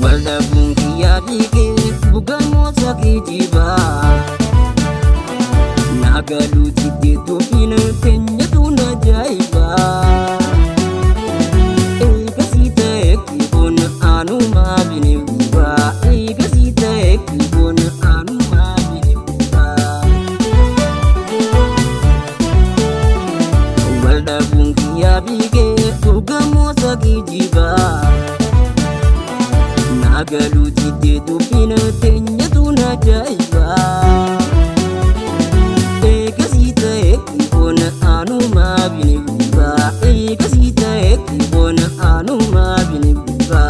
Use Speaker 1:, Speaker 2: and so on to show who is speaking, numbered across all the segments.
Speaker 1: Waldhabuun kiyyaa dhiigee bugamoota geejjiba nagaluu jiddeetu fiina keenyatuun ajaa'iba eegasii ta'e kiboon aanumaa bineensa eegasii ta'e kiboon aanumaa bineensa Waldhabuun kiyyaa dhiigee bugamoota geejjiba nagaluu jiddeetu fiina keenyatuun ajaa'iba eegasii ta'e kiboon aanumaa bineensa eegasii ta'e kiboon aanumaa bineensa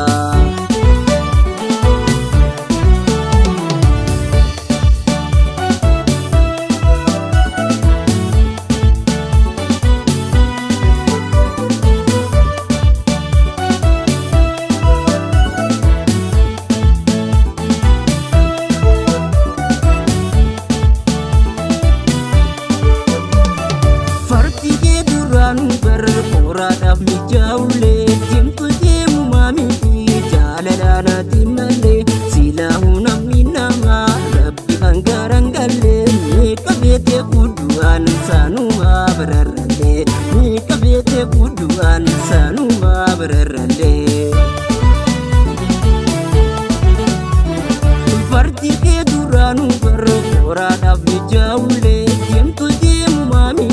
Speaker 1: Oraadhaaf mijaa'ullee deemtu deemu maamii jaalalaanaati malee silaahu namni namaa rabbi kan garangallee meeqa beekee guddu'aan saanumaa bararrallee meeqa beekee guddu'aan saanumaa bararrallee fardi kee duraanuu barra oraadhaaf mijaa'ullee deemtu deemu maamii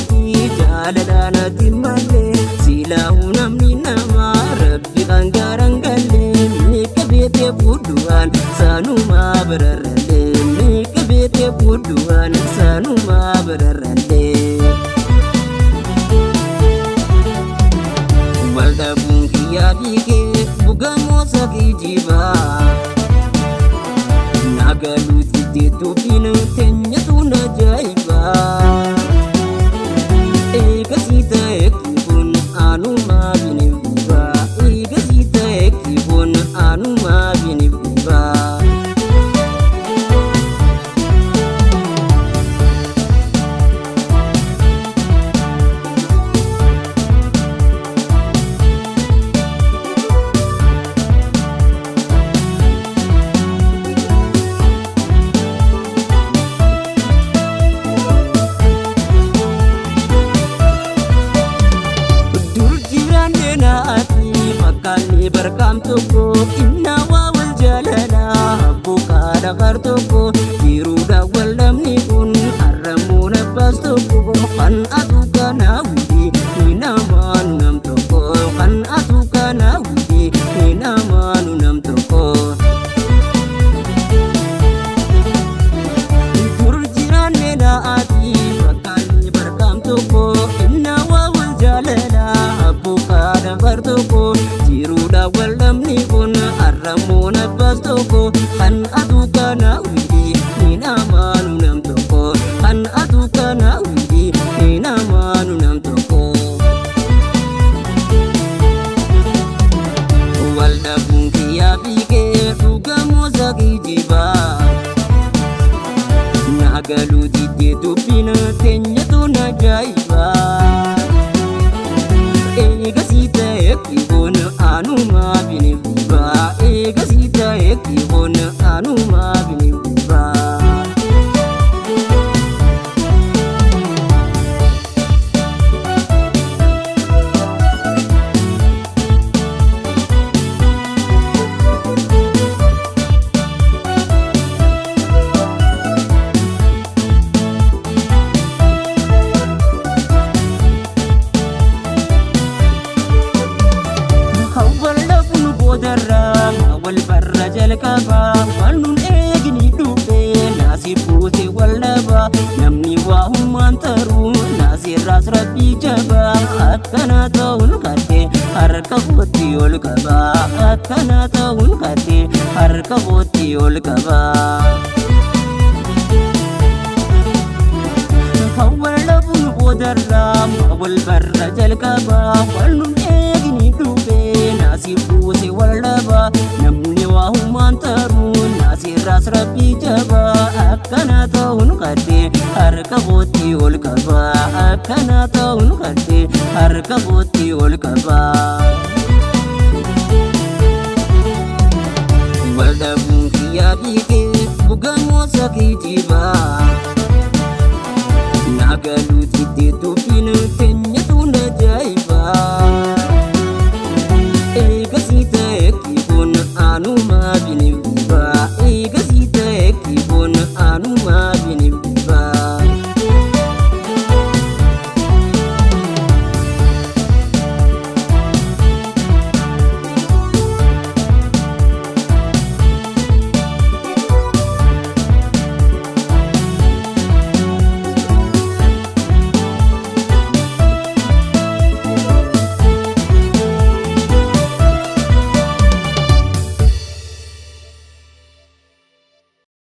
Speaker 1: jaalalaanaati malee silaahu namni namaa rabbi kan garangallee meeqa beekee guddu'aan saanumaa bararrallee meeqa beekee guddu'aan saanumaa bararrallee Waldhabuun kiyyaa dhiigee bugamoota geejjiba nagaluu jiddeetu fiina keenyatuun ajaa'iba eegasii ta'e kiboon aanumaa bineensa eegasii ta'e kiboon aanumaa bineensa Makkaanni barqaam tokko innawaa wal jaalalaa bukaadha qar tokko jiruudha wal namni kun harramuun abbaas tokko kan atu kana widi ni namaanu nam tokko kan atu kana widi ni namaanu nam tokko dur jiraanne naati makkaanni barqaam tokko innawaa wal jaalalaa bukaadha qar tokko jiruudha wal namni kun harramuun abbaas tokko kan atu kana widi ni namaanu nam tokko kan atu kana widi ni namaanu nam tokko Waldhabuun kiyyaa dhiigee bugamoota geejjiba nagaluu jiddeetu fiina keenyatuun ajaa'iba eegasii ta'e kiboon aanumaa bineensa eegasii ta'e kiboon aanumaa bineensa wal barra jalqaba waan nun eegni dhufe naasir buute waldhaba namni waa hummaan taruu naasirraas rabbii jaba akkana ta'uun kadhee harka kootti ol qaba akkana ta'uun kadhee harka kootti ol qaba kan waldhabuun boodarraa والبر جلكبا والنم اغني دوبي ناسي بوسي والدبا نمني وهم انترون ناسي راس ربي جبا أكنا تون قدي أركبوتي والكبا أكنا تون قدي أركبوتي والكبا والدبون كيyaa بيكي بقى موسكي جيبا ناقلو